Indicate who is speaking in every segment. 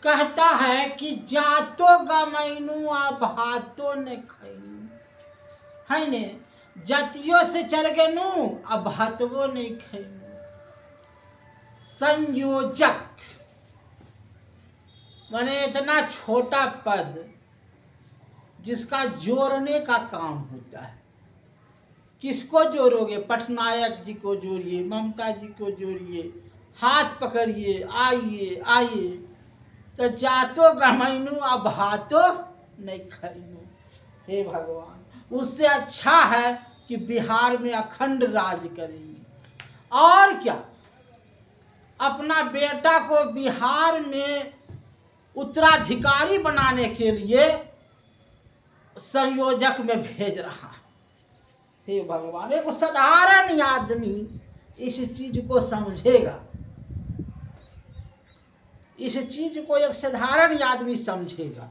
Speaker 1: कहता है कि जातो गमैनू आ भातो ने खैनू, है ने, जतियों से चल गए नू अब भातवो नहीं खैनू। संयोजक माने इतना छोटा पद जिसका जोड़ने का काम होता है। किसको जोड़ोगे? पटनायक जी को जोड़िए, ममता जी को जोड़िए, हाथ पकड़िए, आइए आइए। तो जातो गमैनू अब भातो नहीं खैनू। हे भगवान, उससे अच्छा है कि बिहार में अखंड राज करेंगे। और क्या, अपना बेटा को बिहार में उत्तराधिकारी बनाने के लिए संयोजक में भेज रहा है। हे भगवान, एक साधारण आदमी इस चीज को समझेगा, इस चीज को एक साधारण आदमी समझेगा।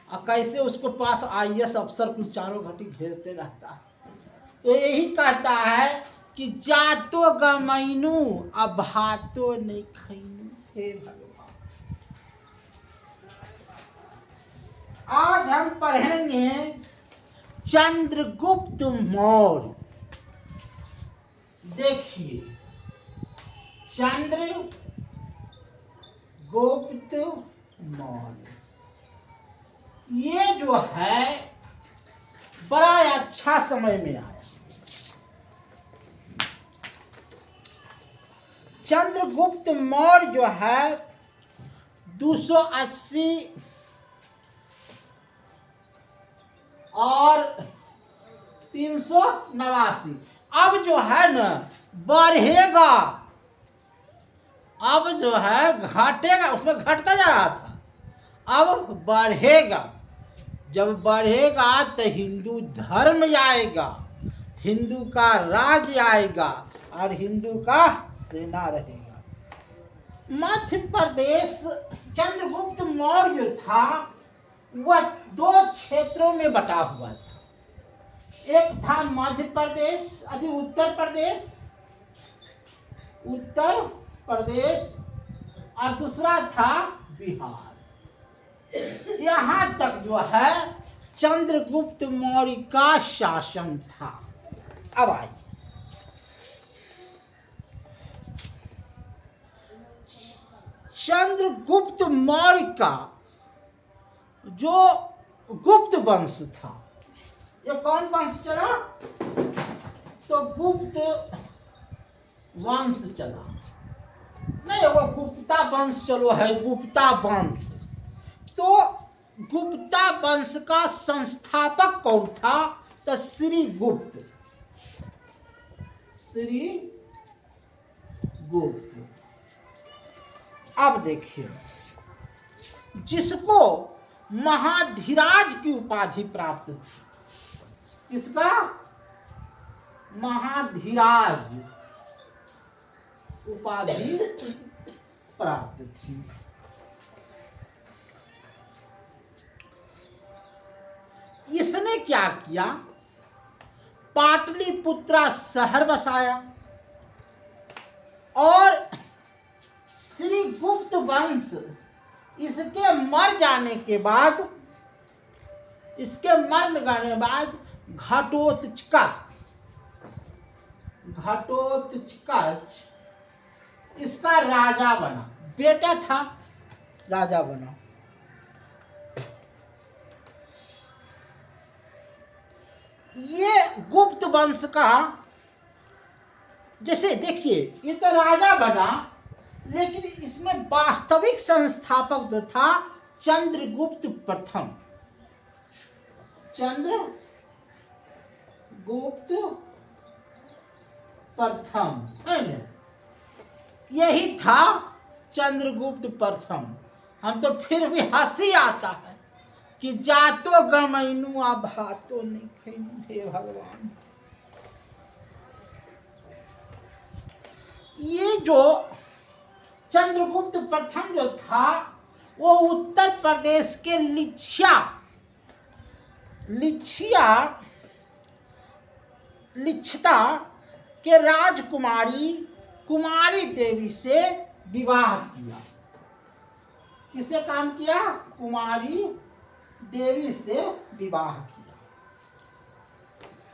Speaker 1: और कैसे उसको पास आईएएस अफसर कुल चारों घटी घेरते रहता है। तो यही कहता है कि जातो गमैनू अब भातो नहीं खैनू। हे भगवान, आज हम पढ़ेंगे चंद्रगुप्त मौर्य। देखिए, चंद्रगुप्त मौर्य ये जो है बड़ा अच्छा समय में आया। चंद्रगुप्त मौर्य जो है 280 और 389, अब जो है न बढ़ेगा, अब जो है घटेगा, उसमें घटता जा रहा था, अब बढ़ेगा। जब बढ़ेगा तो हिंदू धर्म आएगा, हिंदू का राज आएगा और हिंदू का सेना रहेगा। मध्य प्रदेश चंद्रगुप्त मौर्य जो था वह 2 क्षेत्रों में बटा हुआ था। एक था मध्य प्रदेश, उत्तर प्रदेश और दूसरा था बिहार। यहाँ तक जो है चंद्रगुप्त मौर्य का शासन था। अब आइए, चंद्रगुप्त मौर्य का जो गुप्त वंश था, ये कौन वंश चला? तो गुप्त वंश चला। नहीं, वो गुप्ता वंश चलो है, गुप्ता वंश। तो गुप्ता वंश का संस्थापक कौन था? तो श्री गुप्त। अब देखिए, जिसको महाधीराज की उपाधि प्राप्त थी। किसका? महाधीराज उपाधि प्राप्त थी। इसने क्या किया? पाटलिपुत्रा शहर बसाया और श्री गुप्त वंश इसके मर जाने के बाद, घटोत्कच इसका राजा बना। बेटा था, राजा बना। ये गुप्त वंश का, जैसे देखिए, ये तो राजा बना, लेकिन इसमें वास्तविक संस्थापक जो था चंद्रगुप्त प्रथम। चंद्रगुप्त प्रथम है ना, यही था चंद्रगुप्त प्रथम। हम तो फिर भी हंसी आता है कि जातो गमैनू आ भातो नहीं खैनू। हे भगवान, ये जो चंद्रगुप्त प्रथम जो था वो उत्तर प्रदेश के लिच्छिता के राजकुमारी कुमारी देवी से विवाह किया। किससे काम किया? कुमारी देवी से विवाह किया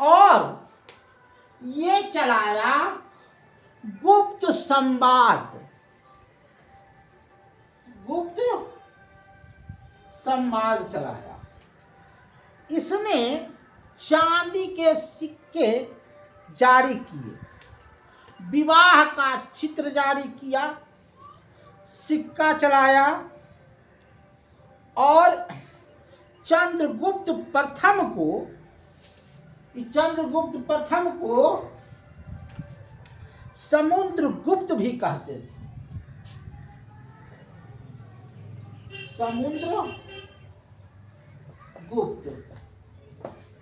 Speaker 1: और ये चलाया गुप्त संवाद। गुप्त संवाद चलाया। इसने चांदी के सिक्के जारी किए, विवाह का चित्र जारी किया, सिक्का चलाया और चंद्रगुप्त प्रथम को समुद्रगुप्त भी कहते थे।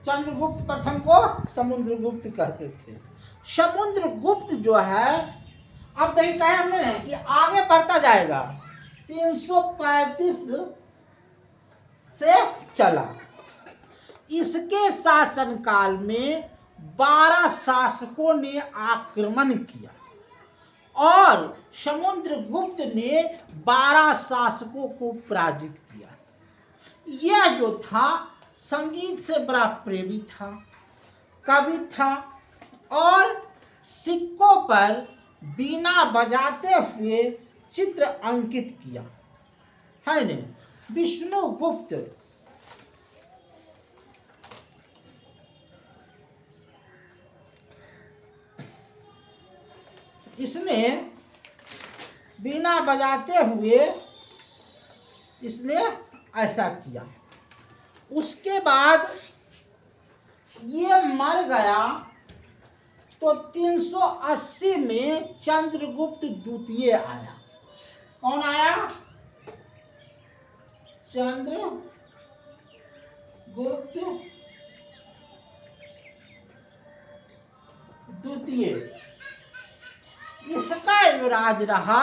Speaker 1: चंद्रगुप्त प्रथम को समुद्रगुप्त कहते थे। समुद्रगुप्त जो है, अब देखिए कहा हमने कि आगे बढ़ता जाएगा, 335 से चला। इसके शासनकाल में 12 शासकों ने आक्रमण किया और समुद्रगुप्त ने 12 शासकों को पराजित किया। यह जो था संगीत से बड़ा प्रेमी था, कवि था और सिक्कों पर बीना बजाते हुए चित्र अंकित किया है ने। विष्णुगुप्त इसने बीना बजाते हुए इसने ऐसा किया। उसके बाद ये मर गया तो 380 में चंद्रगुप्त द्वितीय आया। कौन आया? चंद्रगुप्त द्वितीय। इसका राज रहा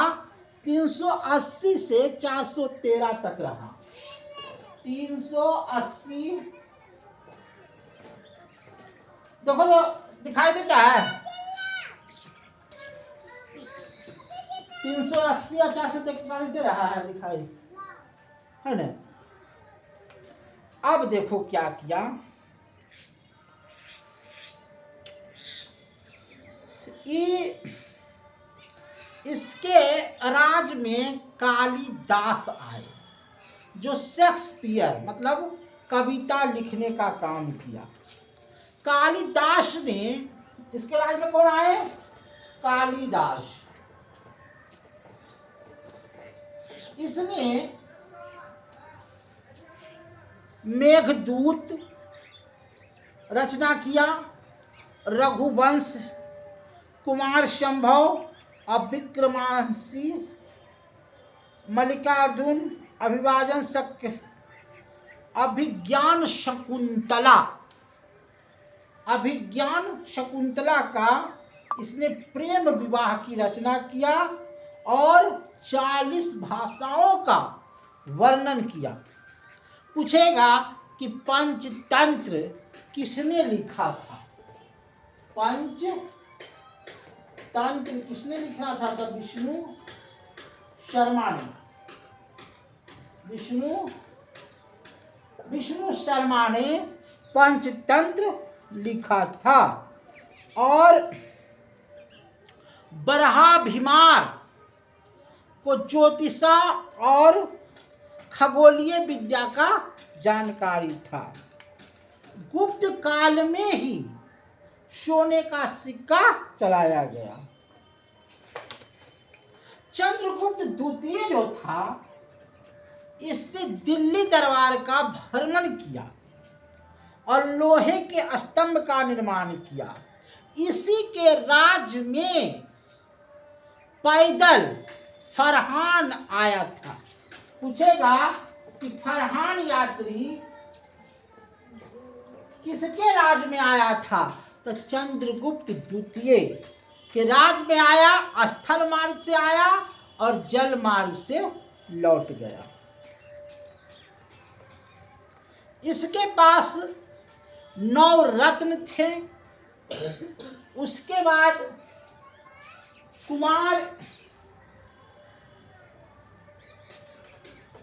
Speaker 1: 380 से 413 तक रहा। 380 देखो तो दिखाई देता है। 380 या 443 दे रहा है, दिखाई है ना। अब देखो क्या किया। इसके राज में कालिदास आए, जो शेक्सपियर मतलब कविता लिखने का काम किया। कालिदास ने, इसके राज में कौन आए? कालिदास। इसने मेघदूत रचना किया, रघुवंश, कुमार संभव, अभिक्रमांशी, मल्लिकार्जुन, अभिवादन शक्य, अभिज्ञान शकुंतला का इसने प्रेम विवाह की रचना किया और 40 भाषाओं का वर्णन किया। पूछेगा कि पंचतंत्र किसने लिखा था? पंचतंत्र किसने लिखा था? तो विष्णु शर्मा ने पंचतंत्र लिखा था। और बरहाभिमार को ज्योतिषा और खगोलीय विद्या का जानकारी था। गुप्त काल में ही सोने का सिक्का चलाया गया। चंद्रगुप्त द्वितीय जो था, इसने दिल्ली दरबार का भ्रमण किया और लोहे के स्तंभ का निर्माण किया। इसी के राज में पैदल फरहान आया था। पूछेगा कि फरहान यात्री किसके राज में आया था? तो चंद्रगुप्त द्वितीय के राज में आया। स्थल मार्ग से आया और जल मार्ग से लौट गया। इसके पास 9 रत्न थे। उसके बाद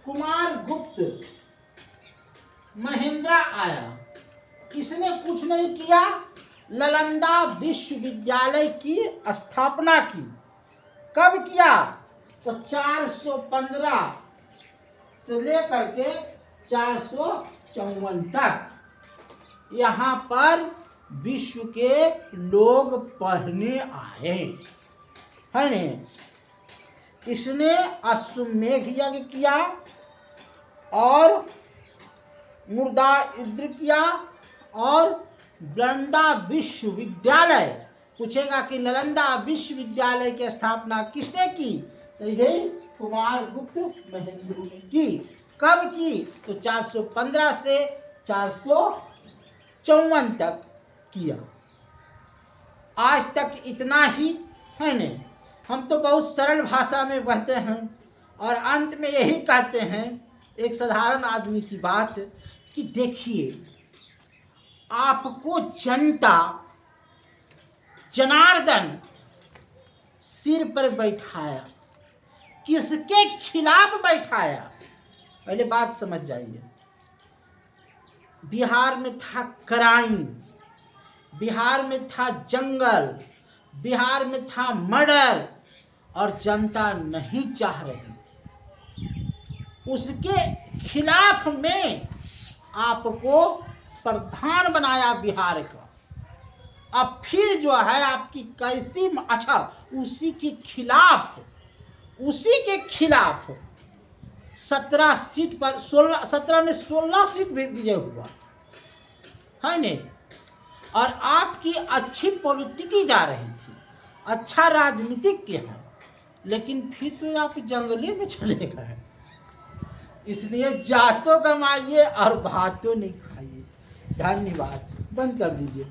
Speaker 1: कुमार गुप्त महेंद्र आया, इसने कुछ नहीं किया, नालंदा विश्वविद्यालय की स्थापना की। कब किया? तो 415 से लेकर के 454 तक यहाँ पर विश्व के लोग पढ़ने आए, है न। इसने अश्वमेध यज्ञ किया और मुर्दा युद्ध किया और नालंदा विश्वविद्यालय, पूछेगा कि नालंदा विश्वविद्यालय की स्थापना किसने की? तो यही कुमार गुप्त महेंद्र ने की। कब की? तो 415 से 454 तक किया। आज तक इतना ही, है न। हम तो बहुत सरल भाषा में कहते हैं और अंत में यही कहते हैं, एक साधारण आदमी की बात, कि देखिए आपको जनता जनार्दन सिर पर बैठाया, किसके खिलाफ बैठाया? पहले बात समझ जाइए। बिहार में था क्राइम, बिहार में था जंगल, बिहार में था मर्डर, और जनता नहीं चाह रही थी। उसके खिलाफ में आपको प्रधान बनाया बिहार का। अब फिर जो है आपकी कैसी अच्छा, उसी के खिलाफ 17 सीट पर 17 में 16 सीट विजय हुआ, है न। और आपकी अच्छी पॉलिटिक्स जा रही थी, अच्छा राजनीतिक के हैं, लेकिन फिर तो आप जंगले में चले गए। इसलिए जातो कमाइए और भातों नहीं खाइए। धन्यवाद। बंद कर दीजिए।